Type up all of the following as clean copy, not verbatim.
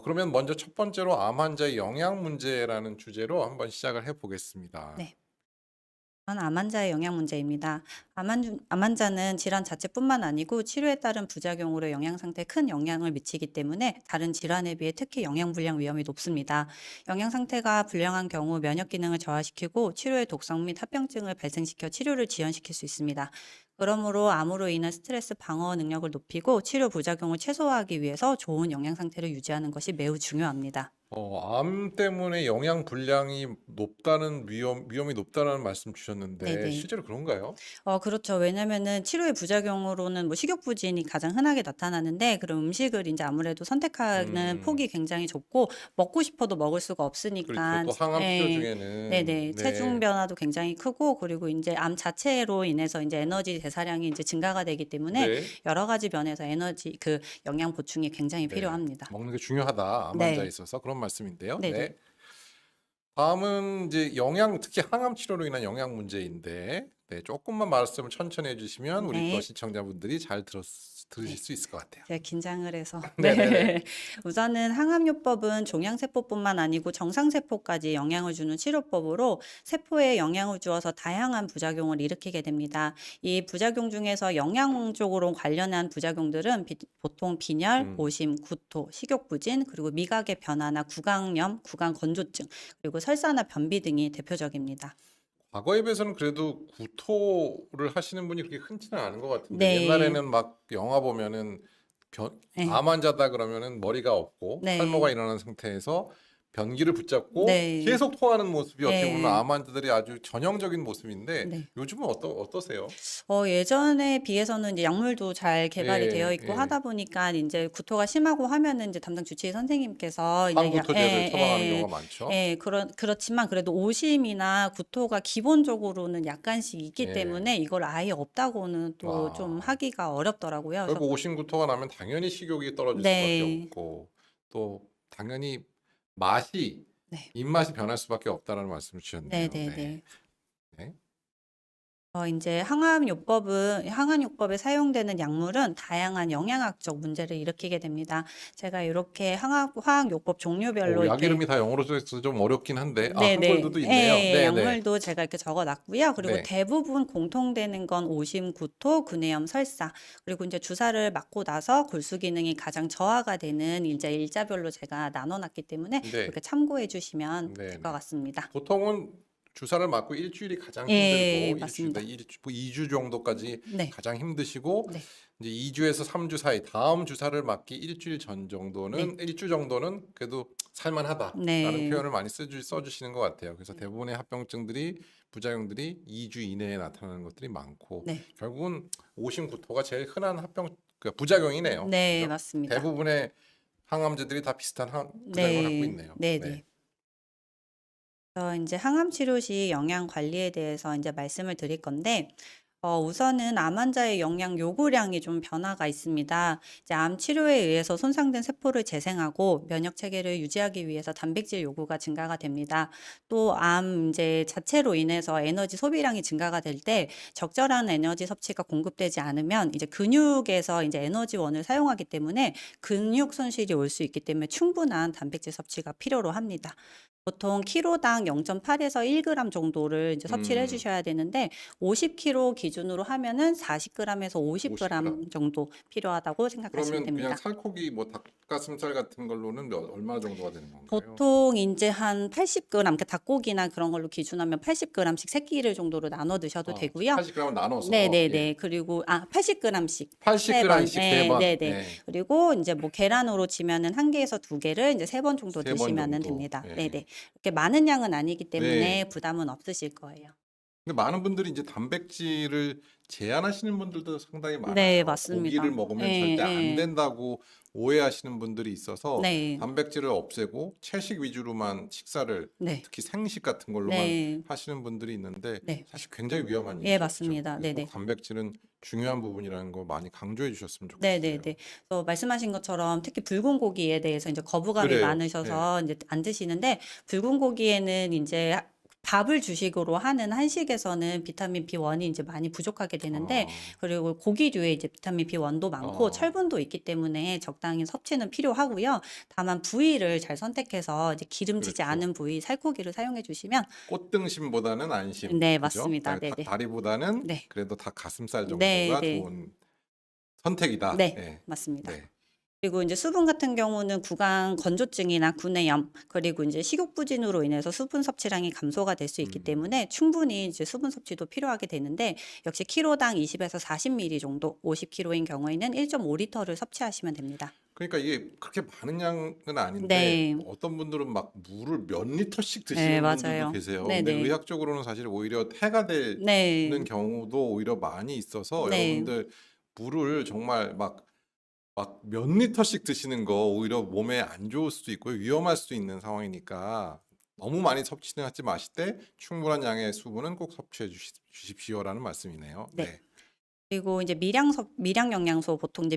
그러면 먼저 첫 번째로 암 환자의 영양 문제라는 주제로 한번 시작을 해 보겠습니다. 네. 암 환자의 영양 문제입니다. 암 환자는 질환 자체뿐만 아니고 치료에 따른 부작용으로 영양 상태에 큰 영향을 미치기 때문에 다른 질환에 비해 특히 영양 불량 위험이 높습니다. 영양 상태가 불량한 경우 면역 기능을 저하시키고 치료의 독성 및 합병증을 발생시켜 치료를 지연시킬 수 있습니다. 그러므로 암으로 인한 스트레스 방어 능력을 높이고 치료 부작용을 최소화하기 위해서 좋은 영양 상태를 유지하는 것이 매우 중요합니다. 암 때문에 영양 불량이 높다는 위험이 높다는 말씀 주셨는데 네네. 실제로 그런가요? 그렇죠. 왜냐면은 치료의 부작용으로는 뭐 식욕부진이 가장 흔하게 나타나는데 그런 음식을 인제 아무래도 선택하는 음. 폭이 굉장히 좁고 먹고 싶어도 먹을 수가 그렇죠. 없으니깐 또 항암 치료 예. 중에는 네네. 체중 네. 변화도 굉장히 크고 그리고 인제 암 자체로 인해서 인제 에너지 대사량이 인제 증가가 되기 때문에 네. 여러 가지 면에서 에너지 영양 보충이 굉장히 네. 필요합니다. 먹는 게 중요하다. 암 환자에 네. 있어서 그런 말씀인데요. 네네. 네. 다음은 이제 영양 특히 항암 치료로 인한 영양 문제인데 네 쪼끔만 말씀을 천천히 해 주시면 우리 또 네. 시청자분들이 잘 들으실 네. 수 있을 것 같아요. 제가 긴장을 해서 네네네. 네. 우선은 항암요법은 종양세포뿐만 아니고 정상세포까지 영향을 주는 치료법으로 세포에 영향을 주어서 다양한 부작용을 일으키게 됩니다. 이 부작용 중에서 영양 쪽으로 관련한 부작용들은 보통 빈혈, 음. 오심, 구토, 식욕부진, 그리고 미각의 변화나 구강염, 구강건조증, 그리고 설사나 변비 등이 대표적입니다. 과거에 비해서는 그래도 구토를 하시는 분이 그렇게 흔치는 않은 것 같은데 네. 옛날에는 막 영화 보면은 네. 암 환자다 그러면은 머리가 없고 탈모가 네. 일어난 상태에서 변기를 붙잡고 네. 계속 토하는 모습이 어떻게 보면 예. 암 환자들이 아주 전형적인 모습인데 네. 요즘은 어떠세요? 예전에 비해서는 이제 약물도 잘 개발이 되어 예. 있고 예. 하다 보니까 인제 구토가 심하고 하면은 인제 담당 주치의 선생님께서 인제 항구토제를 처방하는 경우가 많죠. 그렇지만 그래도 오심이나 구토가 기본적으로는 약간씩 있기 예. 때문에 이걸 아예 없다고는 또 좀 아. 하기가 어렵더라고요. 그래서 결국 오심구토가 나면 당연히 식욕이 떨어질 수밖에 네. 없고 또 당연히 맛이 네. 입맛이 변할 수밖에 없다라는 말씀을 주셨네요. 네. 네네네. 네. 인제 항암요법에 사용되는 약물은 다양한 영양학적 문제를 일으키게 됩니다. 제가 요렇게 화학요법 종류별로 약 이렇게 이름이 다 영어로 써 있어서 좀 어렵긴 한데 네네. 한글로도 있네요. 예. 네네. 약물도 제가 이렇게 적어 놨고요. 그리고 네. 대부분 공통되는 건 오심, 구토, 구내염, 설사 그리고 인제 주사를 맞고 나서 골수 기능이 가장 저하가 되는 인제 일자별로 제가 나눠 놨기 때문에 네. 그렇게 참고해 주시면 될 것 네네. 같습니다. 보통은 주사를 맞고 일 주일이 가장 예. 힘들고 일 주일 다 맞습니다. 일 2주 정도까지 네. 가장 힘드시고 네. 이제 2 주에서 3주 사이 다음 주사를 맞기 일 주일 전 네. 정도는 일 주 정도는 그래도 '살만하다.'라는 네. 표현을 많이 써 주시는 것 같아요. 그래서 대부분의 합병증들이 부작용들이 2주 이내에 나타나는 것들이 많고 네. 결국은 오심구토가 제일 흔한 부작용이네요. 네. 그죠? 맞습니다. 대부분의 항암제들이 다 비슷한 부작용을 갖고 네. 있네요. 네. 네네. 그래서 인제 항암 치료 시 영양 관리에 대해서 인제 말씀을 드릴 건데 우선은 암 환자의 영양 요구량이 좀 변화가 있습니다. 이제 암 치료에 의해서 손상된 세포를 재생하고 면역 체계를 유지하기 위해서 단백질 요구가 증가가 됩니다. 또 암 인제 자체로 인해서 에너지 소비량이 증가가 될 때 적절한 에너지 섭취가 공급되지 않으면 이제 근육에서 인제 에너지원을 사용하기 때문에 근육 손실이 올 수 있기 때문에 충분한 단백질 섭취가 필요로 합니다. 보통 키로당 0.8에서 1 그램 정도를 인제 섭취를 해 음. 주셔야 되는데 50 킬로 기준으로 하면은 40 그램에서 50 50 그램. 그램 정도 필요하다고 생각하시면 그러면 그냥 됩니다. 살코기 뭐 닭가슴살 같은 걸로는 얼마 정도가 되는 건가요? 보통 인제 한 80 그램 그러니까 닭고기나 그런 걸로 기준하면 80 그램씩 세 끼를 정도로 나눠 드셔도 아 되고요. 80 g을 나눠서 예. 네네네. 그리고 80 그램씩 80 3 번. g씩 3 예 번. 네네. 예. 그리고 인제 뭐 계란으로 치면은 1 개에서 2 개를 인제 3번 정도 3번 드시면은 정도. 됩니다. 예. 네네. 그렇게 많은 양은 아니기 때문에 네. 부담은 없으실 거예요. 근데 많은 분들이 이제 단백질을 제한하시는 분들도 상당히 네 많아요. 고기를 맞습니다. 먹으면 절대 안 예예. 된다고 오해하시는 분들이 있어서 네. 단백질을 없애고 채식 위주로만 식사를 네. 특히 생식 같은 걸로만 네. 하시는 분들이 있는데 네. 사실 굉장히 위험한 예 일이죠. 그죠? 맞습니다. 그래서 꼭 네네. 단백질은 중요한 부분이라는 거 많이 강조해 주셨으면 네네네. 좋겠어요. 말씀하신 것처럼 특히 붉은 고기에 대해서 인제 거부감이 그래요. 예. 많으셔서 인제 안 드시는데 붉은 고기에는 인제 밥을 주식으로 하는 한식에서는 비타민 B1이 이제 많이 부족하게 되는데, 어. 그리고 고기류에 이제 비타민 B1도 많고 어. 철분도 있기 때문에 적당히 섭취는 필요하고요. 다만 부위를 잘 선택해서 이제 기름지지 그렇죠. 않은 부위, 살코기를 사용해 주시면 꽃등심보다는 안심. 네, 그죠? 맞습니다. 그다음에 네네. 다리보다는 네. 그래도 닭 가슴살 네, 정도가 네. 좋은 선택이다. 네, 예. 맞습니다. 네. 그리고 이제 수분 같은 경우는 구강 건조증이나 구내염, 그리고 이제 식욕 부진으로 인해서 수분 섭취량이 감소가 될 수 있기 때문에 충분히 이제 수분 섭취도 필요하게 되는데, 역시 키로당 20에서 40ml 정도, 50kg인 경우에는 1.5리터를 섭취하시면 됩니다. 그러니까 이게 그렇게 많은 양은 아닌데 네. 어떤 분들은 막 물을 몇 리터씩 네, 드시는 분들도 맞아요. 계세요. 근데 네네. 의학적으로는 사실 오히려 해가 되는 네. 경우도 오히려 많이 있어서 네. 여러분들 물을 정말 막 몇 리터씩 드시는 거 오히려 몸에 안 좋을 수도 있고요. 위험할 수도 있는 상황이니까 너무 많이 섭취는 하지 마시되 충분한 양의 수분은 꼭 섭취해 주십시오라는 말씀이네요. 네. 네. 그리고 이제 미량 영양소, 보통 이제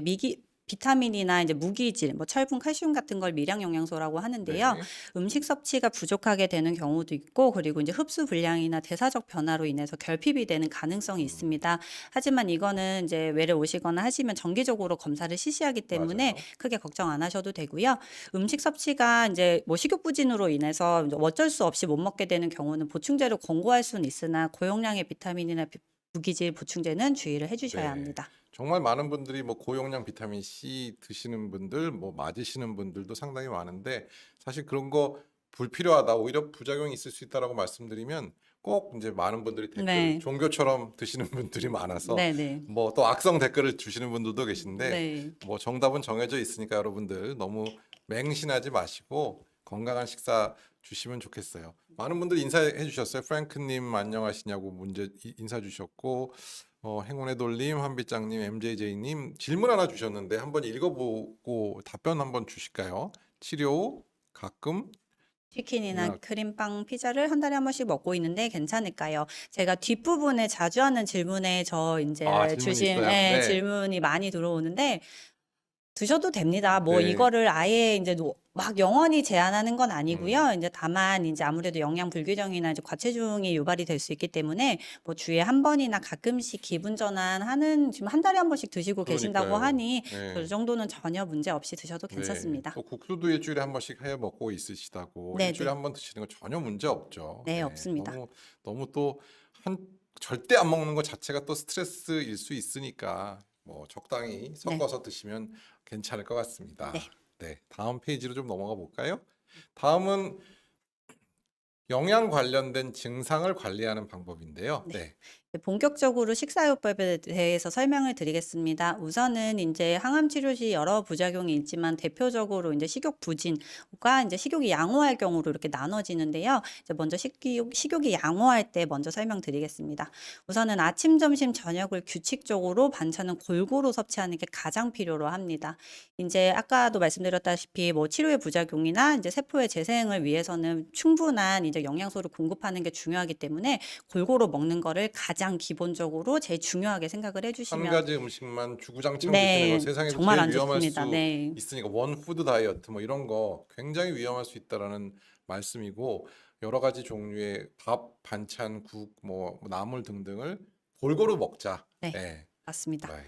비타민이나 이제 무기질, 뭐 철분, 칼슘 같은 걸 미량 영양소라고 하는데요. 네. 음식 섭취가 부족하게 되는 경우도 있고, 그리고 이제 흡수 불량이나 대사적 변화로 인해서 결핍이 되는 가능성이 있습니다. 하지만 이거는 이제 외래 오시거나 하시면 정기적으로 검사를 실시하기 때문에 맞아요. 크게 걱정 안 하셔도 되고요. 음식 섭취가 이제 뭐 식욕 부진으로 인해서 이제 어쩔 수 없이 못 먹게 되는 경우는 보충제를 권고할 수는 있으나 고용량의 비타민이나 무기질 보충제는 주의를 해주셔야 네. 합니다. 정말 많은 분들이 뭐 고용량 비타민 C 드시는 분들, 뭐 맞으시는 분들도 상당히 많은데 사실 그런 거 불필요하다, 오히려 부작용이 있을 수 있다라고 말씀드리면 꼭 이제 많은 분들이 댓글 네. 종교처럼 드시는 분들이 많아서 네네. 뭐 또 악성 댓글을 주시는 분들도 계신데 네. 뭐 정답은 정해져 있으니까 여러분들 너무 맹신하지 마시고 건강한 식사 주시면 좋겠어요. 많은 분들이 인사해 주셨어요. 프랭크님 안녕하시냐고 인사 주셨고 행운의 돌림, 한빛장님, MJJ님 질문 하나 주셨는데 한번 읽어보고 답변 한번 주실까요? 치료 후 가끔 치킨이나 약- 크림빵, 피자를 한 달에 한 번씩 먹고 있는데 괜찮을까요? 제가 뒷부분에 자주 하는 질문에 이제 질문이 주신 있어요. 네. 질문이 많이 들어오는데, 드셔도 됩니다. 뭐 네. 이거를 아예 이제 막 영원히 제한하는 건 아니고요. 이제 다만 이제 아무래도 영양 불균형이나 이제 과체중이 유발이 될 수 있기 때문에 뭐 주에 한 번이나 가끔씩 기분 전환하는, 지금 한 달에 한 번씩 드시고 계신다고 그러니까요. 하니 네. 그 정도는 전혀 문제 없이 드셔도 네. 괜찮습니다. 또 국수도 일주일에 한 번씩 해 먹고 있으시다고 네, 일주일에 네. 한 번 드시는 거 전혀 문제 없죠. 네, 네. 없습니다. 너무 또 절대 안 먹는 것 자체가 또 스트레스일 수 있으니까 뭐 적당히 네. 섞어서 드시면 괜찮을 것 같습니다. 네. 네, 다음 페이지로 좀 넘어가 볼까요? 다음은 영양 관련된 증상을 관리하는 방법인데요. 네. 네. 본격적으로 식사요법에 대해서 설명을 드리겠습니다. 우선은 이제 항암 치료 시 여러 부작용이 있지만 대표적으로 이제 식욕 부진과 이제 식욕이 양호할 경우로 이렇게 나눠지는데요. 이제 먼저 식욕이 양호할 때 먼저 설명드리겠습니다. 우선은 아침, 점심, 저녁을 규칙적으로 반찬은 골고루 섭취하는 게 가장 필요로 합니다. 이제 아까도 말씀드렸다시피 뭐 치료의 부작용이나 이제 세포의 재생을 위해서는 충분한 이제 영양소를 공급하는 게 중요하기 때문에 골고루 먹는 거를 가장 기본적으로 제일 중요하게 생각을 한 해주시면 가지 음식만 주구장창 드시는 네, 거 세상에서 정말 제일 안 위험할 좋습니다. 수 네. 있으니까 원푸드 다이어트 뭐 이런 거 굉장히 위험할 수 있다라는 말씀이고 여러 가지 종류의 밥, 반찬, 국, 뭐 나물 등등을 골고루 먹자. 네, 네. 맞습니다. 네.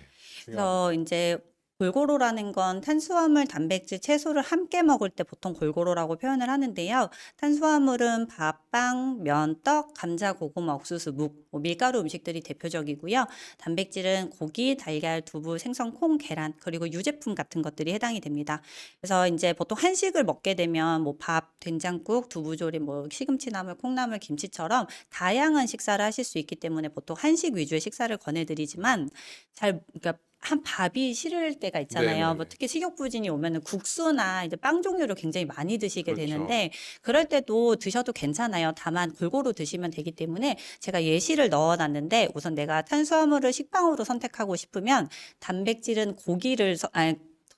그래서 이제 골고루라는 건 탄수화물, 단백질, 채소를 함께 먹을 때 보통 골고루라고 표현을 하는데요. 탄수화물은 밥, 빵, 면, 떡, 감자, 고구마, 옥수수, 묵, 뭐 밀가루 음식들이 대표적이고요. 단백질은 고기, 달걀, 두부, 생선, 콩, 계란, 그리고 유제품 같은 것들이 해당이 됩니다. 그래서 이제 보통 한식을 먹게 되면 뭐 밥, 된장국, 두부조림, 뭐 시금치나물, 콩나물, 김치처럼 다양한 식사를 하실 수 있기 때문에 보통 한식 위주의 식사를 권해드리지만 그러니까 한 밥이 싫을 때가 있잖아요. 뭐 네네네. 특히 식욕부진이 오면은 국수나 이제 빵 종류를 굉장히 많이 드시게 그렇죠. 되는데, 그럴 때도 드셔도 괜찮아요. 다만 골고루 드시면 되기 때문에 제가 예시를 넣어놨는데, 우선 내가 탄수화물을 식빵으로 선택하고 싶으면 단백질은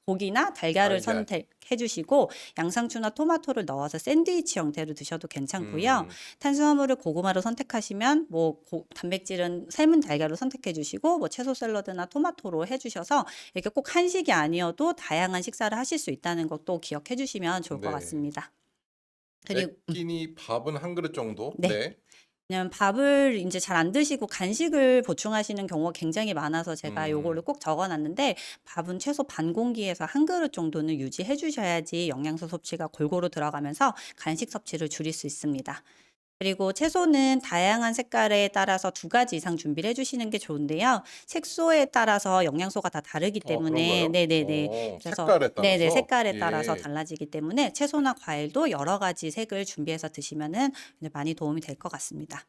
고기나 달걀을 달걀. 선택해 주시고, 양상추나 토마토를 넣어서 샌드위치 형태로 드셔도 괜찮고요. 탄수화물을 고구마로 선택하시면 뭐 단백질은 삶은 달걀로 선택해 주시고, 뭐 채소 샐러드나 토마토로 해 주셔서 이렇게 꼭 한식이 아니어도 다양한 식사를 하실 수 있다는 것도 기억해 주시면 좋을 것 네. 같습니다. 그리고 몇 끼니 밥은 한 그릇 정도? 네. 네. 왜냐면 밥을 인제 잘 안 드시고 간식을 보충하시는 경우가 굉장히 많아서 제가 요거를 음. 꼭 적어 놨는데 밥은 최소 반 공기에서 한 그릇 정도는 유지해 주셔야지 영양소 섭취가 골고루 들어가면서 간식 섭취를 줄일 수 있습니다. 그리고 채소는 다양한 색깔에 따라서 2가지 이상 준비를 해 주시는 게 좋은데요. 색소에 따라서 영양소가 다 다르기 때문에 그런가요? 네네네. 그래서 색깔에 네네. 따라서? 색깔에 따라서 예. 달라지기 때문에 채소나 과일도 여러 가지 색을 준비해서 드시면은 이제 많이 도움이 될 것 같습니다.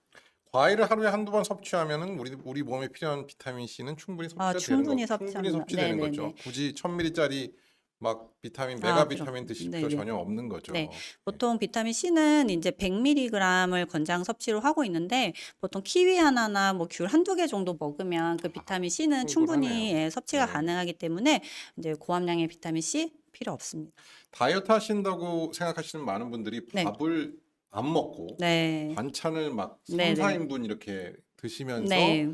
과일을 하루에 한두 번 섭취하면은 우리 몸에 필요한 비타민 C는 충분히 섭취가 되는 충분히 거 충분히 섭취합니다. 섭취되는 네네네. 거죠. 굳이 1000ml짜리 막 메가 그럼 비타민 드실 필요 네네. 전혀 없는 네. 거죠. 네. 보통 비타민 C는 인제 100mg을 권장 섭취로 하고 있는데 보통 키위 하나나 뭐 귤 1-2개 정도 먹으면 그 아 비타민 C는 충분히 충분하네요. 예 섭취가 네. 가능하기 때문에 인제 고함량의 비타민 C 필요 없습니다. 다이어트 하신다고 생각하시는 많은 분들이 네. 밥을 안 먹고 네. 반찬을 막 3-4 네네. 인분 이렇게 드시면서 네.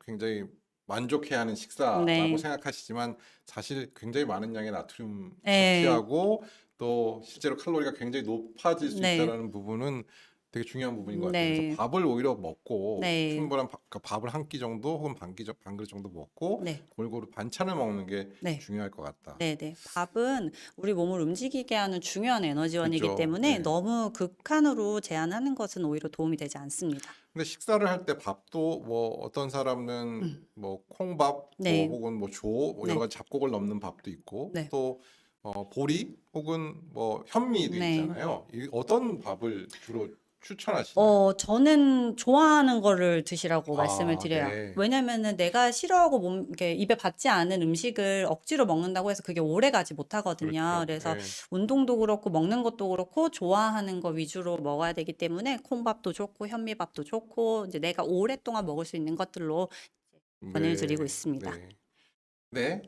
굉장히 만족해하는 식사라고 네. 생각하시지만 사실 굉장히 많은 양의 나트륨 예. 섭취하고 또 실제로 칼로리가 굉장히 높아질 수 네. 있다라는 부분은 되게 중요한 부분인 것 같아요. 그래서 네. 밥을 오히려 먹고 네. 충분한 그러니까 밥을 한 끼 정도 혹은 반 그릇 정도 먹고 네. 골고루 반찬을 먹는 게 네. 중요할 것 같다. 네네. 밥은 우리 몸을 움직이게 하는 중요한 에너지원이기 그죠. 때문에 네. 너무 극한으로 제한하는 것은 오히려 도움이 되지 않습니다. 근데 식사를 할 때 밥도 뭐 어떤 사람은 음. 뭐 콩밥 뭐 네. 혹은 뭐 뭐 여러 네. 가지 잡곡을 넣는 밥도 있고 네. 또 보리 혹은 뭐 현미도 네. 있잖아요. 어떤 밥을 주로 추천하시나요? 저는 좋아하는 거를 드시라고 말씀을 아 드려요. 네. 왜냐면은 내가 싫어하고 이렇게 입에 받지 않은 음식을 억지로 먹는다고 해서 그게 오래가지 못하거든요. 그렇죠. 그래서 예. 운동도 그렇고 먹는 것도 그렇고 좋아하는 거 위주로 먹어야 되기 때문에 콩밥도 좋고 현미밥도 좋고 이제 내가 오랫동안 먹을 수 있는 것들로 권유를 드리고 네. 있습니다. 네. 네.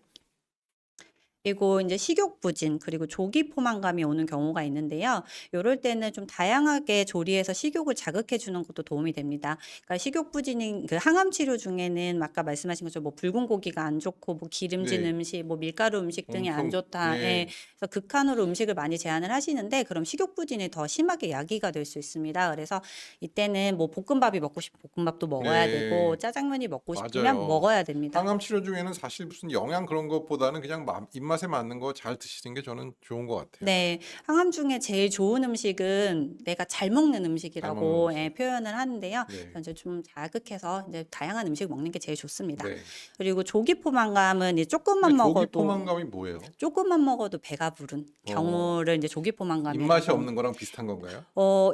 그리고 인제 식욕 부진 그리고 조기 포만감이 오는 경우가 있는데요. 요럴 때는 좀 다양하게 조리해서 식욕을 자극해 주는 것도 도움이 됩니다. 그러니까 식욕 부진인 그 항암 치료 중에는 아까 말씀하신 것처럼 뭐 붉은 고기가 안 좋고 뭐 기름진 네. 음식, 뭐 밀가루 음식 등이 안 엄청 좋다. 예. 예. 그래서 극한으로 음식을 많이 제한을 하시는데 그럼 식욕 부진이 더 심하게 야기가 될 수 있습니다. 그래서 이때는 뭐 볶음밥이 먹고 싶으면 볶음밥도 먹어야 되고 네. 짜장면이 먹고 싶으면 맞아요. 먹어야 됩니다. 항암 치료 중에는 사실 무슨 영양 그런 것보다는 그냥 입맛에 맞는 거 잘 드시는 게 저는 좋은 것 같아요. 네. 항암 중에 제일 좋은 음식은 내가 잘 먹는 잘 먹는 음식이라고 예 음식. 표현을 하는데요. 네. 그래서 이제 좀 자극해서 이제 다양한 음식 먹는 게 제일 좋습니다. 네. 그리고 조기 포만감은 이제 근데 쪼끔만 조기 먹어도 포만감이 뭐예요? 배가 배가 부른 어 경우를 이제 조기 입맛이 포만감이라고 합니다. 없는 거랑 비슷한 건가요?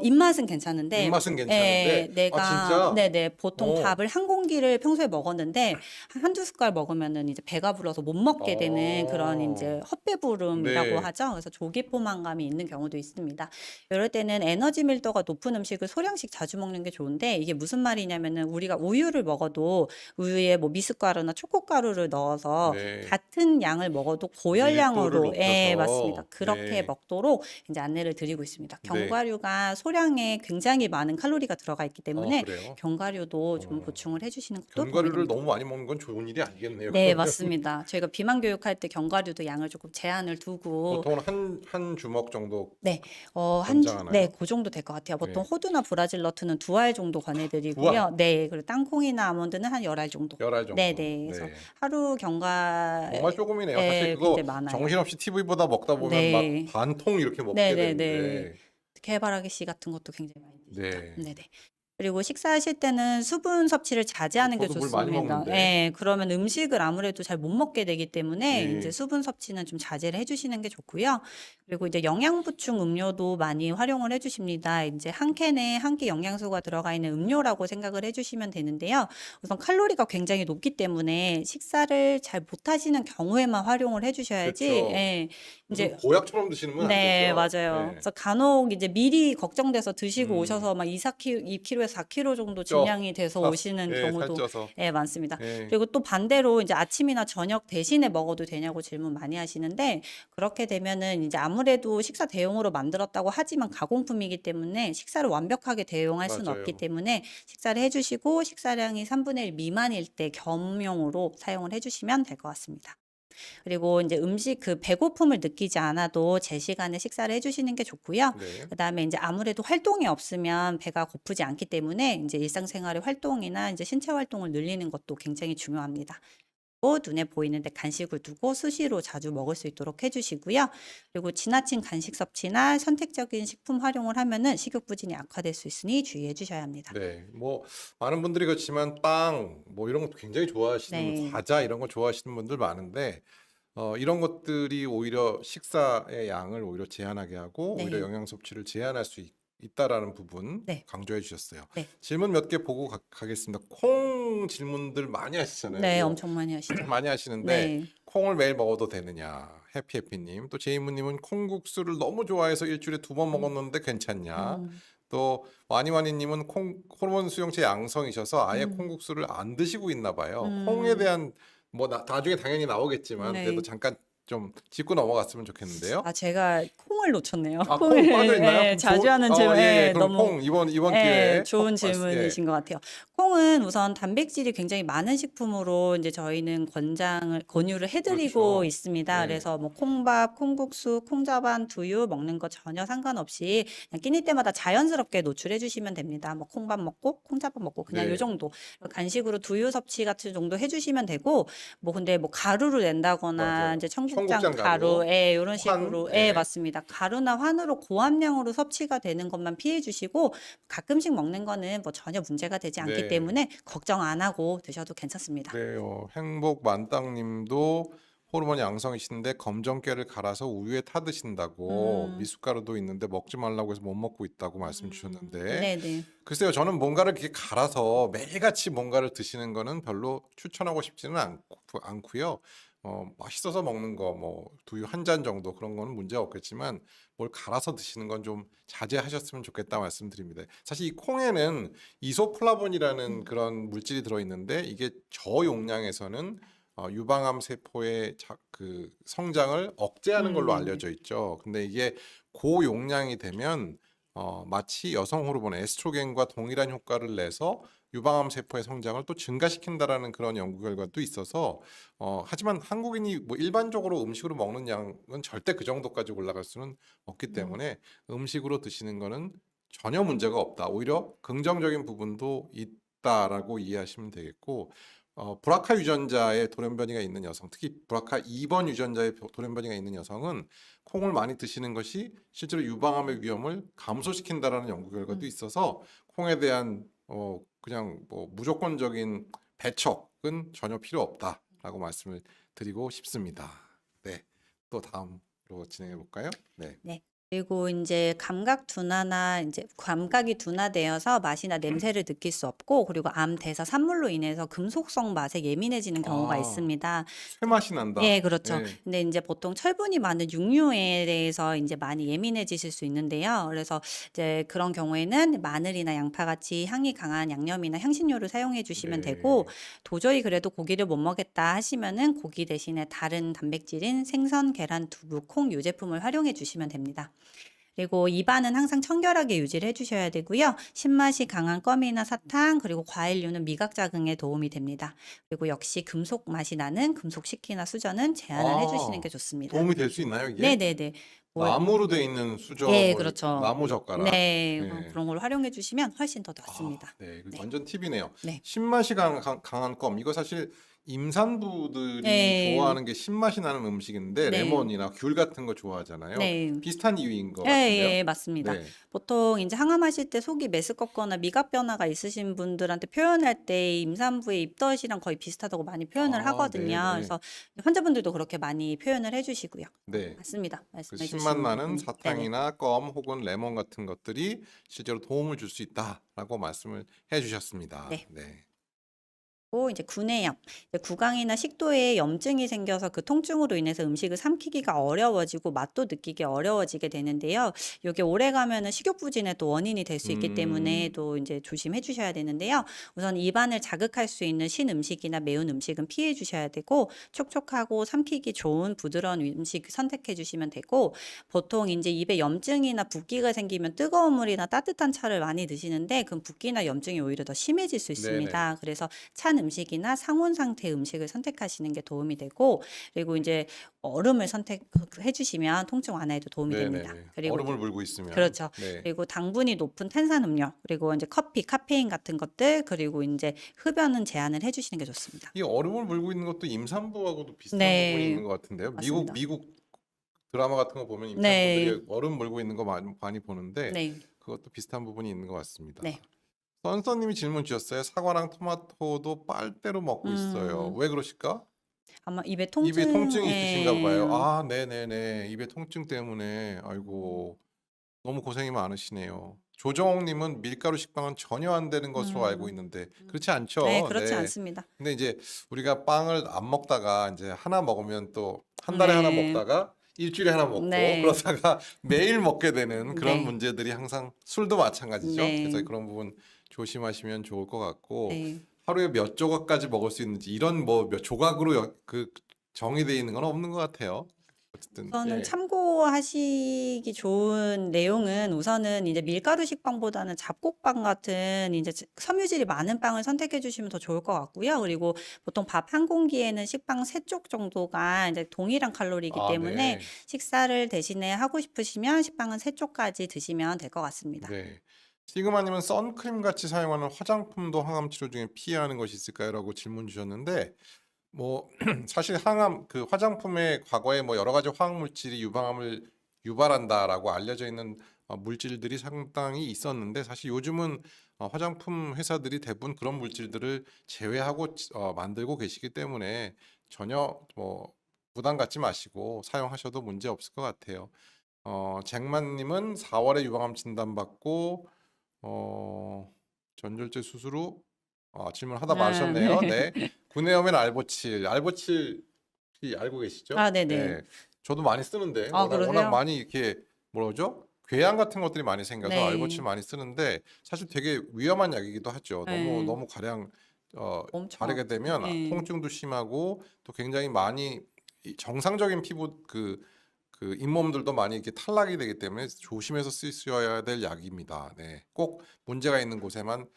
입맛은 괜찮은데 입맛은 예 괜찮은데 아 내가 진짜? 네네 보통 어. 밥을 한 공기를 평소에 먹었는데 한두 숟갈 먹으면은 이제 배가 불러서 못 먹게 되는 그런 인제 어. 헛배부름이라고 네. 하죠. 그래서 조기 포만감이 있는 경우도 있습니다. 이럴 때는 에너지 밀도가 높은 음식을 소량씩 자주 먹는 게 좋은데 이게 무슨 말이냐면은 우리가 우유를 먹어도 우유에 뭐 미숫가루나 초코가루를 넣어서 네. 같은 양을 먹어도 밀도를 고열량으로 예 맞습니다. 높여서 그렇게 네. 먹도록 인제 안내를 드리고 있습니다. 네. 견과류가 소량에 굉장히 많은 칼로리가 들어가 있기 때문에 그래요? 견과류도 좀 어. 보충을 해 주시는 것도 도움이 견과류를 됩니다. 너무 많이 먹는 건 좋은 일이 아니겠네요 네 그러면. 맞습니다. 저희가 비만 교육할 때 견과류도 양을 조금 제한을 두고 보통은 한 주먹 정도 네. 네 권장하나요? 고 정도 될 것 같아요. 보통 네. 호두나 브라질 너트는 2알 정도 권해 2 알, 드리고요. 네. 그리고 땅콩이나 아몬드는 한 10알 정도. 10알 정도. 네네. 그래서 네. 하루 정말 조금이네요. 사실 견과에 그거 굉장히 많아요. 정신없이 TV 보다 먹다 보면 막 네. 반 통 이렇게 먹게 네네네. 되는데 특히 해바라기 씨 같은 것도 굉장히 많이 드시죠. 네. 네네. 그리고 식사하실 때는 수분 섭취를 자제하는 게 저도 물 많이 좋습니다. 먹는데. 예. 그러면 음식을 아무래도 잘 못 먹게 되기 때문에 인제 예. 수분 섭취는 좀 자제를 해 주시는 게 좋고요. 그리고 이제 영양 보충 음료도 많이 활용을 해 주십니다. 인제 한 캔에 한 끼 영양소가 들어가 있는 음료라고 생각을 해 주시면 되는데요. 우선 칼로리가 굉장히 높기 때문에 식사를 잘 못하시는 경우에만 활용을 해 주셔야지 그렇죠. 예. 무슨 인제 보약처럼 드시는 건 안 네 되죠. 맞아요. 네. 그래서 간혹 이제 미리 걱정돼서 드시고 음. 오셔서 막 2 킬로에서 4 킬로 정도 쪄. 증량이 돼서 사 오시는 예 경우도 살쪄서. 예 많습니다. 예. 그리고 또 반대로 이제 아침이나 저녁 대신에 먹어도 되냐고 질문 많이 하시는데 그렇게 되면은 인제 아무래도 식사 대용으로 만들었다고 하지만 가공품이기 때문에 식사를 완벽하게 대용할 수는 없기 맞아요. 때문에 식사를 해 주시고 식사량이 1/3 미만일 때 겸용으로 사용을 해 주시면 될 것 같습니다. 그리고 이제 음식 그 배고픔을 느끼지 않아도 제 시간에 식사를 해 주시는 게 좋고요. 네. 그다음에 인제 아무래도 활동이 없으면 배가 고프지 않기 때문에 인제 일상생활의 활동이나 인제 신체 활동을 늘리는 것도 굉장히 중요합니다. 또 눈에 보이는 데 간식을 두고 수시로 자주 먹을 수 있도록 해 주시고요. 그리고 지나친 간식 섭취나 선택적인 식품 활용을 하면은 식욕 부진이 악화될 수 있으니 주의해 주셔야 합니다. 네. 뭐 많은 분들이 그렇지만 빵 뭐 이런 것도 굉장히 좋아하시는 네. 과자 이런 거 좋아하시는 분들 많은데 이런 것들이 오히려 식사의 양을 오히려 제한하게 하고 오히려 네. 영양 섭취를 제한할 수 있다라는 부분 네. 강조해 주셨어요. 네. 질문 몇 개 보고 가겠습니다. 콩 질문들 많이 하시잖아요. 네. 뭐 엄청 많이 하시죠. 많이 하시는데 네. 콩을 매일 먹어도 되느냐? 해피해피님. 또 제이무님은 콩국수를 너무 좋아해서 일주일에 2번 음. 먹었는데 괜찮냐? 음. 또 와니와니님은 콩 호르몬 수용체 양성이셔서 아예 음. 콩국수를 안 드시고 있나 봐요. 콩에 음. 대한 뭐 나중에 당연히 나오겠지만 그래도 네. 잠깐 좀 짚고 넘어갔으면 좋겠는데요. 아 제가 콩을 놓쳤네요. 아, 콩 콩을 빠져 있나요? 예 그럼 자주 하는 질문 예, 예 그럼 너무 콩 이번 예 기회에 좋은 예. 질문이신 것 같아요. 콩은 우선 단백질이 굉장히 많은 식품으로 인제 저희는 권유를 해 드리고 그렇죠. 있습니다. 네. 그래서 뭐 콩밥, 콩국수, 콩자반, 두유 먹는 거 전혀 상관없이 그냥 끼니 때마다 자연스럽게 노출해 주시면 됩니다. 뭐 콩밥 먹고 콩자반 먹고 그냥 요 네. 정도. 간식으로 두유 섭취 같은 정도 해 주시면 되고 뭐 근데 뭐 가루를 낸다거나 맞아요. 인제 청국장 청국장 가루, 가루 예 요런 환, 식으로 예 예. 맞습니다. 가루나 환으로 고함량으로 섭취가 되는 것만 피해 주시고 가끔씩 먹는 거는 뭐 전혀 문제가 되지 않기 네. 때문에 걱정 안 하고 드셔도 괜찮습니다. 네, 행복 만땅님도 호르몬 양성이신데 검정깨를 갈아서 우유에 타 드신다고 음. 미숫가루도 있는데 먹지 말라고 해서 못 먹고 있다고 말씀 주셨는데 네네. 글쎄요, 저는 뭔가를 이렇게 갈아서 매일같이 뭔가를 드시는 거는 별로 추천하고 싶지는 않고요. 맛있어서 먹는 거, 뭐 두유 한 잔 정도 그런 거는 문제가 없겠지만 뭘 갈아서 드시는 건 좀 자제하셨으면 좋겠다 말씀드립니다. 사실 이 콩에는 이소플라본이라는 그런 물질이 들어있는데 이게 저용량에서는 유방암 세포의 그 성장을 억제하는 걸로 네네. 알려져 있죠. 근데 이게 고용량이 되면 마치 여성 호르몬 에스트로겐과 동일한 효과를 내서 유방암 세포의 성장을 또 증가시킨다라는 그런 연구 결과도 있어서 하지만 한국인이 뭐 일반적으로 음식으로 먹는 양은 절대 그 정도까지 올라갈 수는 없기 음. 때문에 음식으로 드시는 거는 전혀 문제가 없다. 오히려 긍정적인 부분도 있다라고 이해하시면 되겠고 브라카 유전자의 돌연변이가 있는 여성, 특히 브라카 2번 유전자의 돌연변이가 있는 여성은 콩을 많이 드시는 것이 실제로 유방암의 위험을 감소시킨다라는 연구 결과도 음. 있어서 콩에 대한 그냥 뭐 무조건적인 배척은 전혀 필요 없다라고 말씀을 드리고 싶습니다. 네, 또 다음으로 진행해 볼까요? 네. 네. 그리고 인제 감각 둔화나 인제 감각이 둔화되어서 맛이나 냄새를 느낄 수 없고 그리고 암 대사 산물로 인해서 금속성 맛에 예민해지는 경우가 아, 있습니다. 쇠맛이 난다. 예 그렇죠. 네. 근데 인제 보통 철분이 많은 육류에 대해서 인제 많이 예민해지실 수 있는데요. 그래서 이제 그런 경우에는 마늘이나 양파같이 향이 강한 양념이나 향신료를 사용해 주시면 되고 네. 도저히 그래도 고기를 못 먹겠다 하시면은 고기 대신에 다른 단백질인 생선, 계란, 두부, 콩 요 제품을 활용해 주시면 됩니다. 그리고 입안은 항상 청결하게 유지를 해 주셔야 되고요. 신맛이 강한 껌이나 사탕 그리고 과일류는 미각 자극에 도움이 됩니다. 그리고 역시 금속 맛이 나는 금속 식기나 수저는 제한을 해 주시는 게 아, 좋습니다. 도움이 될 수 있나요, 이게? 네네네. 뭐 나무로 돼 있는 수저, 예 뭐 그렇죠. 나무 젓가락. 네. 네. 그런 걸 활용해 주시면 훨씬 더 아, 낫습니다. 네. 이거 네. 완전 팁이네요. 네. 신맛이 강한 껌. 이거 사실 임산부들이 예. 좋아하는 게 신맛이 나는 음식인데 네. 레몬이나 귤 같은 거 좋아하잖아요. 네. 비슷한 이유인 것 같은데요. 예예 맞습니다. 네. 보통 인제 항암하실 때 속이 메스껍거나 미각 변화가 있으신 분들한테 표현할 때 임산부의 입덧이랑 거의 비슷하다고 많이 표현을 아, 하거든요. 네네. 그래서 환자분들도 그렇게 많이 표현을 해 주시고요. 네. 맞습니다. 그 말씀해 신맛 주신 나는 부분이. 네네. 사탕이나 껌 혹은 레몬 같은 것들이 실제로 도움을 줄 수 있다라고 말씀을 해주셨습니다. 네. 네. 고 이제 구내염, 이제 구강이나 식도에 염증이 생겨서 그 통증으로 인해서 음식을 삼키기가 어려워지고 맛도 느끼기 어려워지게 되는데요. 요게 오래가면은 식욕 부진의 또 원인이 될 수 있기 때문에 또 인제 조심해 주셔야 되는데요. 우선 입안을 자극할 수 있는 신음식이나 매운 음식은 피해 주셔야 되고 촉촉하고 삼키기 좋은 부드러운 음식 선택해 주시면 되고 보통 인제 입에 염증이나 붓기가 생기면 뜨거운 물이나 따뜻한 차를 많이 드시는데 그럼 붓기나 염증이 오히려 더 심해질 수 네네. 있습니다. 그래서 찬 음식이나 상온 상태 음식을 선택하시는 게 도움이 되고 그리고 이제 얼음을 선택해 주시면 통증 완화에도 도움이 됩니다. 네네네. 그리고 얼음을 물고 있으면. 그렇죠. 네. 그리고 당분이 높은 탄산음료, 그리고 이제 커피, 카페인 같은 것들, 그리고 인제 흡연은 제한을 해 주시는 게 좋습니다. 이 얼음을 물고 있는 것도 임산부하고도 비슷한 부분이 네. 있는 것 같은데요. 미국 맞습니다. 미국 드라마 같은 거 보면 네. 임산부들이 얼음 물고 있는 거 많이 보는데 네. 그것도 비슷한 부분이 있는 것 같습니다. 네. 선서님이 질문 주셨어요. 사과랑 토마토도 빨대로 먹고 있어요. 음. 왜 그러실까? 아마 입에 입에 통증이 있으신가 봐요. 통증에 아, 네네네. 입에 통증 때문에. 아이고, 너무 고생이 많으시네요. 조정옥님은 밀가루 식빵은 전혀 안 되는 것으로 알고 음. 있는데 그렇지 음. 네. 않죠? 그렇지 네. 않습니다. 근데 이제 우리가 빵을 안 먹다가 이제 하나 먹으면 또 한 달에 하나 네. 먹다가 일주일에 하나 먹고 네. 그러다가 매일 먹게 되는 그런 네. 문제들이 항상 술도 마찬가지죠. 그래서 네. 그런 부분 조심하시면 좋을 것 같고 네. 하루에 몇 조각까지 먹을 수 있는지 이런 뭐 몇 조각으로 그 정의되어 있는 건 없는 것 같아요. 어쨌든 우선은 예. 참고하시기 좋은 내용은 우선은 이제 밀가루 식빵보다는 잡곡빵 같은 이제 섬유질이 많은 빵을 선택해 주시면 더 좋을 것 같고요. 그리고 보통 밥 한 공기에는 식빵 3쪽 정도가 이제 동일한 칼로리이기 아, 때문에 네. 식사를 대신에 하고 싶으시면 식빵은 3쪽까지 드시면 될 것 같습니다. 네. 시그마님은 선크림 같이 사용하는 화장품도 항암 치료 중에 피해야 하는 것이 있을까요?라고 질문 주셨는데 뭐 사실 항암 그 화장품에 과거에 뭐 여러 가지 화학 물질이 유방암을 유발한다라고 알려져 있는 물질들이 상당히 있었는데 사실 요즘은 화장품 회사들이 대부분 그런 물질들을 제외하고 만들고 계시기 때문에 전혀 뭐 부담 갖지 마시고 사용하셔도 문제 없을 것 같아요. 잭만님은 4월에 유방암 진단받고 전절제 수술 후 질문하다 아 네. 마셨네요. 네. 구내염엔 알보칠. 알보칠 혹시 알고 계시죠? 아 네네. 네. 저도 많이 쓰는데 아 워낙 그러세요? 많이 이렇게 뭐라 그러죠? 궤양 같은 것들이 많이 생겨서 알보칠 네. 많이 쓰는데 사실 되게 위험한 약이기도 하죠. 예. 너무 가량 엄청 바르게 아프죠. 되면 예. 통증도 심하고 또 굉장히 많이 정상적인 피부 그 잇몸들도 많이 이렇게 탈락이 되기 때문에 조심해서 쓰셔야 될 약입니다. 네. 꼭 문제가 있는 곳에만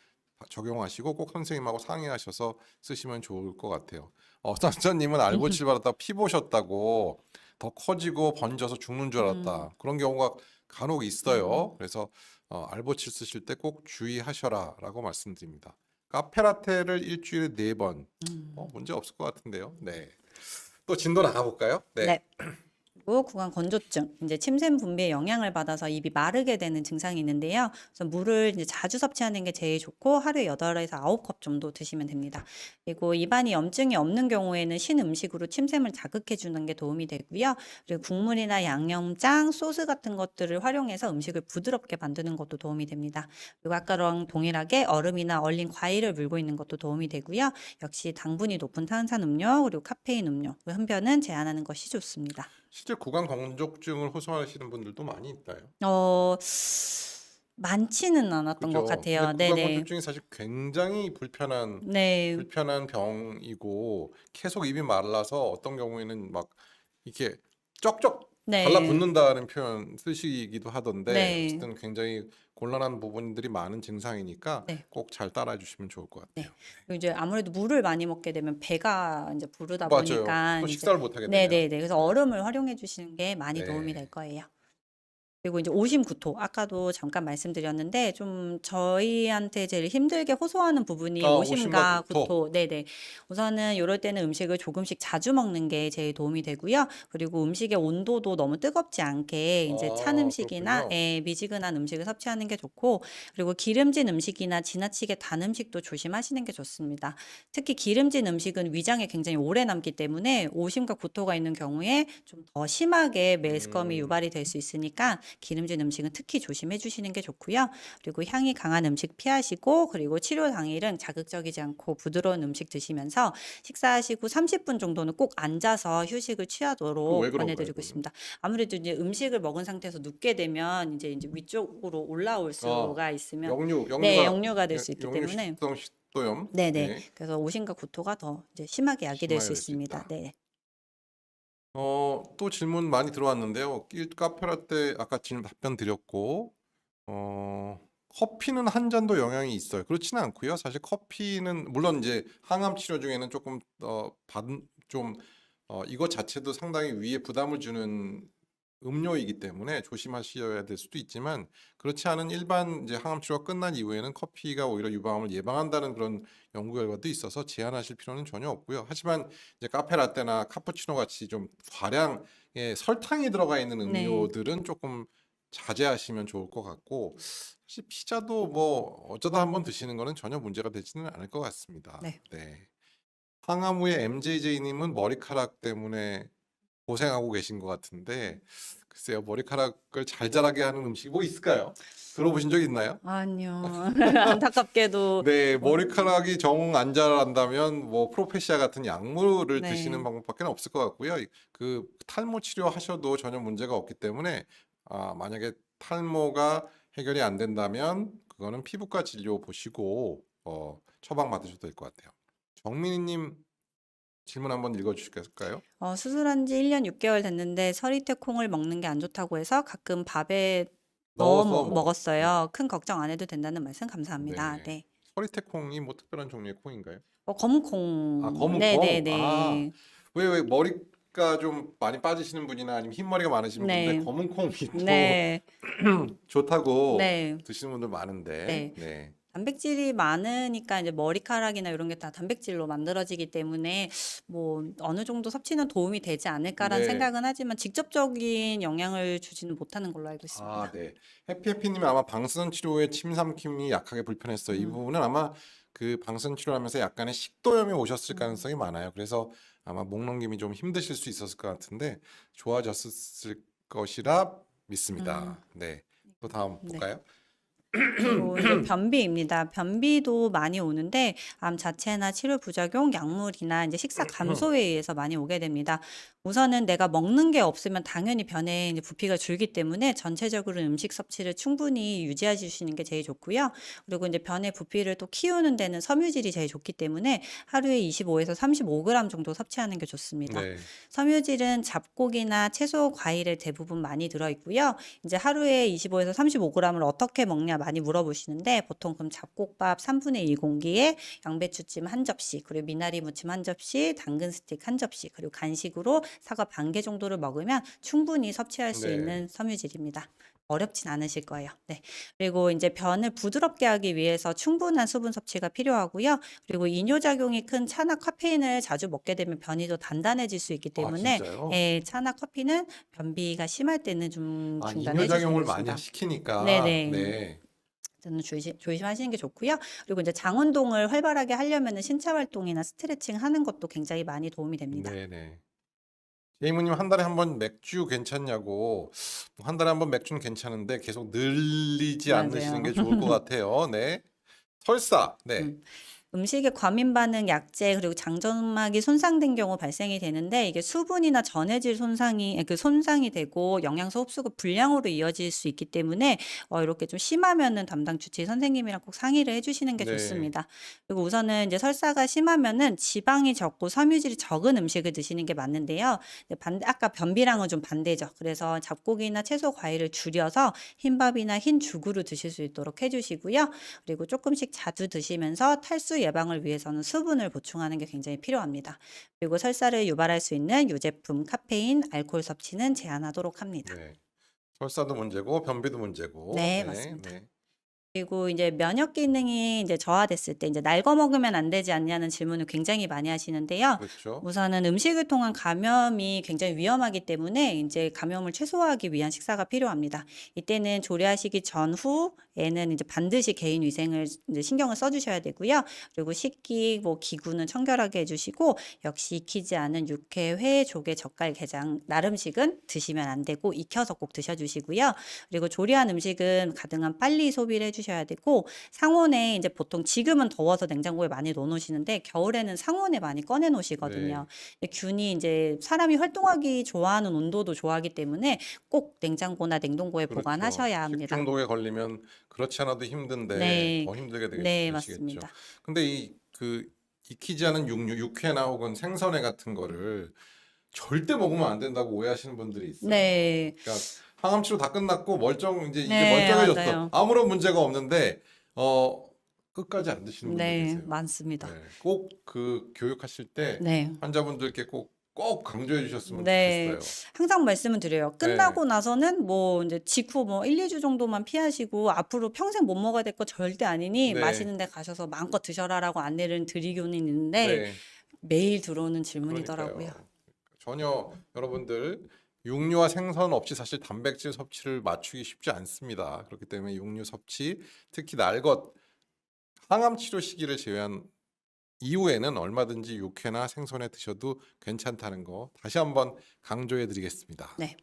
적용하시고 꼭 선생님하고 상의하셔서 쓰시면 좋을 것 같아요. 선생님은 알보칠 받았다가 피 보셨다고 더 커지고 번져서 죽는 줄 음. 알았다. 그런 경우가 간혹 음. 있어요. 그래서 알보칠 쓰실 때 꼭 주의하셔라라고 말씀드립니다. 카페라테를 일주일에 4번. 음. 문제 없을 것 같은데요. 네. 또 진도 나가볼까요? 네. 네. 그리고 구강 건조증, 이제 침샘 분비에 영향을 받아서 입이 마르게 되는 증상이 있는데요. 그래서 물을 이제 자주 섭취하는 게 제일 좋고 하루에 8에서 9컵 정도 드시면 됩니다. 그리고 입안에 염증이 없는 경우에는 신 음식으로 침샘을 자극해 주는 게 도움이 되고요. 그리고 국물이나 양념장, 소스 같은 것들을 활용해서 음식을 부드럽게 만드는 것도 도움이 됩니다. 그리고 아까랑 동일하게 얼음이나 얼린 과일을 물고 있는 것도 도움이 되고요. 역시 당분이 높은 탄산음료, 그리고 카페인 음료, 그 흡연은 제한하는 것이 좋습니다. 실제 구강 건조증을 호소하시는 분들도 많이 있나요? 어 많지는 않았던 것 그죠? 근데 같아요. 구강 네네. 건조증이 사실 굉장히 네. 불편한 병이고 계속 입이 말라서 어떤 경우에는 막 이렇게 쩍쩍 네. 달라붙는다는 표현 쓰시기도 하던데 네. 어쨌든 굉장히 곤란한 부분들이 많은 증상이니까 네. 꼭 잘 따라해 주시면 좋을 것 네. 같아요. 그리고 이제 아무래도 물을 많이 먹게 되면 배가 인제 부르다 맞아요. 보니까 또 인제 식사를 못 하게 되면. 네네네. 그래서 얼음을 활용해 주시는 게 많이 도움이 될 네. 거예요. 그리고 이제 오심구토 아까도 잠깐 말씀드렸는데 좀 저희한테 제일 힘들게 호소하는 부분이 오심과 오심과 구토. 구토 네네. 우선은 요럴 때는 음식을 조금씩 자주 먹는 게 제일 도움이 되고요. 그리고 음식의 온도도 너무 뜨겁지 않게 인제 찬 음식이나 그렇군요. 예 미지근한 음식을 섭취하는 게 좋고 그리고 기름진 음식이나 지나치게 단 음식도 조심하시는 게 좋습니다. 특히 기름진 음식은 위장에 굉장히 오래 남기 때문에 오심과 구토가 있는 경우에 좀 더 심하게 메스꺼움이 음. 유발이 될 수 있으니까 기름진 음식은 특히 조심해 주시는 게 좋고요. 그리고 향이 강한 음식 피하시고 그리고 치료 당일은 자극적이지 않고 부드러운 음식 드시면서 식사하시고 30분 정도는 꼭 앉아서 휴식을 왜 취하도록 그런가요, 권해드리고 그거는? 있습니다. 아무래도 이제 음식을 먹은 상태에서 눕게 되면 이제 위쪽으로 올라올 아, 수가 있으면 역류, 네, 역류가 역류가 될 수 있기 역류 때문에 식성 식도염. 네네. 예, 그래서 오심과 구토가 더 이제 심하게 야기될 수 심하게 될 수 있습니다. 있다. 네. 또 질문 많이 들어왔는데요. 카페라떼 아까 질문 답변 드렸고, 어, 커피는 한 잔도 영향이 있어요? 그렇지는 않고요. 사실 커피는 물론 이제 항암 치료 중에는 조금 좀 이것 자체도 상당히 위에 부담을 주는 음료이기 때문에 조심하셔야 될 수도 있지만 그렇지 않은 일반 이제 항암 치료가 끝난 이후에는 커피가 오히려 유방암을 예방한다는 그런 연구 결과도 있어서 제한하실 필요는 전혀 없고요. 하지만 이제 카페 라떼나 카푸치노 같이 좀 과량의 설탕이 들어가 있는 네. 음료들은 조금 자제하시면 좋을 것 같고 사실 피자도 뭐 어쩌다 한번 드시는 거는 전혀 문제가 되지는 않을 것 같습니다. 네. 네. 항암 후에 MJJ님은 머리카락 때문에 고생하고 계신 것 같은데 글쎄요 머리카락을 잘 자라게 하는 음식이 뭐 있을까요? 들어보신 적 있나요? 아니요. 안타깝게도 네, 뭐 머리카락이 정 안 자란다면 뭐 프로페시아 같은 약물을 드시는 네. 방법밖에 없을 것 같고요. 그 탈모 치료하셔도 전혀 문제가 없기 때문에 만약에 탈모가 해결이 안 된다면 그거는 피부과 진료 보시고 처방 받으셔도 될 것 같아요. 정민희님 질문 한번 읽어주실까요? 수술한 지 1년 6 개월 됐는데 서리태 콩을 먹는 게 안 좋다고 해서 가끔 밥에 넣어 넣어서 네. 먹었어요. 큰 걱정 안 해도 된다는 말씀 감사합니다. 네. 네. 서리태콩이 뭐 특별한 종류의 콩인가요? 검은 아, 콩. 검은 콩. 네네네. 왜 머리가 좀 많이 빠지시는 분이나 아니면 흰머리가 많으신 분들 네. 검은 콩이 또 네. 좋다고 네. 드시는 분들 많은데. 네. 네. 단백질이 많으니까 이제 머리카락이나 이런 게 다 단백질로 만들어지기 때문에 뭐 어느 정도 섭취는 도움이 되지 않을까라는 네. 생각은 하지만 직접적인 영향을 주지는 못하는 걸로 알고 아, 있습니다. 네. 해피해피님이 아마 방사선 치료에 침 삼킴이 약하게 불편했어요. 이 음. 부분은 아마 그 방사선 치료하면서 약간의 식도염이 오셨을 음. 가능성이 많아요. 그래서 아마 목 넘김이 좀 힘드실 수 있었을 것 같은데 좋아졌을 것이라 음. 믿습니다. 네. 또 다음 네. 볼까요? 그리고 이제 변비입니다. 변비도 많이 오는데 암 자체나 치료 부작용, 약물이나 이제 식사 감소에 의해서 많이 오게 됩니다. 우선은 내가 먹는 게 없으면 당연히 변에 이제 부피가 줄기 때문에 전체적으로 음식 섭취를 충분히 유지해 주시는 게 제일 좋고요. 그리고 이제 변의 부피를 또 키우는 데는 섬유질이 제일 좋기 때문에 하루에 25에서 35g 정도 섭취하는 게 좋습니다. 네. 섬유질은 잡곡이나 채소, 과일에 대부분 많이 들어 있고요. 이제 하루에 25에서 35g을 어떻게 먹냐 많이 물어보시는데 보통 그럼 잡곡밥 3분의 1 공기에 양배추찜 한 접시, 그리고 미나리 무침 한 접시, 당근 스틱 한 접시, 그리고 간식으로 사과 반 개 정도를 먹으면 충분히 섭취할 수 네. 있는 섬유질입니다. 어렵진 않으실 거예요. 네. 그리고 이제 변을 부드럽게 하기 위해서 충분한 수분 섭취가 필요하고요. 그리고 이뇨작용이 큰 차나 카페인을 자주 먹게 되면 변이 더 단단해질 수 있기 아, 때문에 진짜요? 예, 차나 커피는 변비가 심할 때는 좀 아, 중단해 주시는 게 이뇨작용을 많이 좋습니다. 시키니까. 네네. 네. 저는 조심하시는 게 좋고요. 그리고 이제 장 운동을 활발하게 하려면은 신체 활동이나 스트레칭 하는 것도 굉장히 많이 도움이 됩니다. 네네. 제이모님 한 달에 한 번 맥주 괜찮냐고. 한 달에 한 번 맥주는 괜찮은데 계속 늘리지 않으시는 맞아요. 게 좋을 것 같아요. 네. 설사. 네. 음. 음식의 과민 반응, 약제, 그리고 장점막이 손상된 경우 발생이 되는데 이게 수분이나 전해질 손상이 되고 영양소 흡수가 불량으로 이어질 수 있기 때문에 이렇게 좀 심하면은 담당 주치의 선생님이랑 꼭 상의를 해 주시는 게 네. 좋습니다. 그리고 우선은 이제 설사가 심하면은 지방이 적고 섬유질이 적은 음식을 드시는 게 맞는데요. 네, 아까 변비랑은 좀 반대죠. 그래서 잡곡이나 채소, 과일을 줄여서 흰밥이나 흰 죽으로 드실 수 있도록 해 주시고요. 그리고 조금씩 자주 드시면서 탈수 예방을 위해서는 수분을 보충하는 게 굉장히 필요합니다. 그리고 설사를 유발할 수 있는 유제품, 카페인, 알코올 섭취는 제한하도록 합니다. 네. 설사도 문제고 변비도 문제고. 네, 네. 맞습니다. 네. 그리고 이제 면역 기능이 이제 저하됐을 때 이제 "날 거 먹으면 안 되지 않냐?"는 질문을 굉장히 많이 하시는데요. 그렇죠. 우선은 음식을 통한 감염이 굉장히 위험하기 때문에 인제 감염을 최소화하기 위한 식사가 필요합니다. 이때는 조리하시기 전후에는 이제 반드시 개인 위생을 이제 신경을 써 주셔야 되고요. 그리고 식기, 뭐 기구는 청결하게 해 주시고 역시 익히지 않은 육회, 회, 조개, 젓갈, 게장, 날 음식은 드시면 안 되고 익혀서 꼭 드셔 주시고요. 그리고 조리한 음식은 가능한 빨리 소비를 해 주셔야 되고 상온에 이제 보통 지금은 더워서 냉장고에 많이 넣어 놓으시는데 겨울에는 상온에 많이 꺼내 놓으시거든요. 네. 균이 이제 사람이 활동하기 좋아하는 온도도 좋아하기 때문에 꼭 냉장고나 냉동고에 그렇죠. 보관하셔야 합니다. 식중독에 걸리면 그렇지 않아도 힘든데 네. 더 힘들게 네, 되시겠죠. 맞습니다. 근데 익히지 않은 육회나 혹은 생선회 같은 거를 절대 먹으면 안 된다고 오해하시는 분들이 있어요. 네. 그러니까 항암 치료 다 끝났고 이제 네, 멀쩡해졌어. 맞아요. 아무런 문제가 없는데 끝까지 안 드시는 분들 네, 계세요. 많습니다. 네, 꼭 그 교육하실 때 네. 환자분들께 꼭 강조해 주셨으면 네. 좋겠어요. 항상 말씀을 드려요. 네, 끝나고 나서는 뭐 이제 직후 뭐 1-2주 정도만 피하시고 앞으로 평생 못 먹어야 될 거 절대 아니니 네, 맛있는 데 가셔서 마음껏 드셔라라고 안내를 드리고는 있는데 네. 매일 들어오는 질문이더라고요. 그러니까요. 전혀 여러분들 육류와 생선 없이 사실 단백질 섭취를 맞추기 쉽지 않습니다. 그렇기 때문에 육류 섭취, 특히 날 것, 항암 치료 시기를 제외한 이후에는 얼마든지 육회나 생선에 드셔도 괜찮다는 거 다시 한번 강조해 드리겠습니다. 네.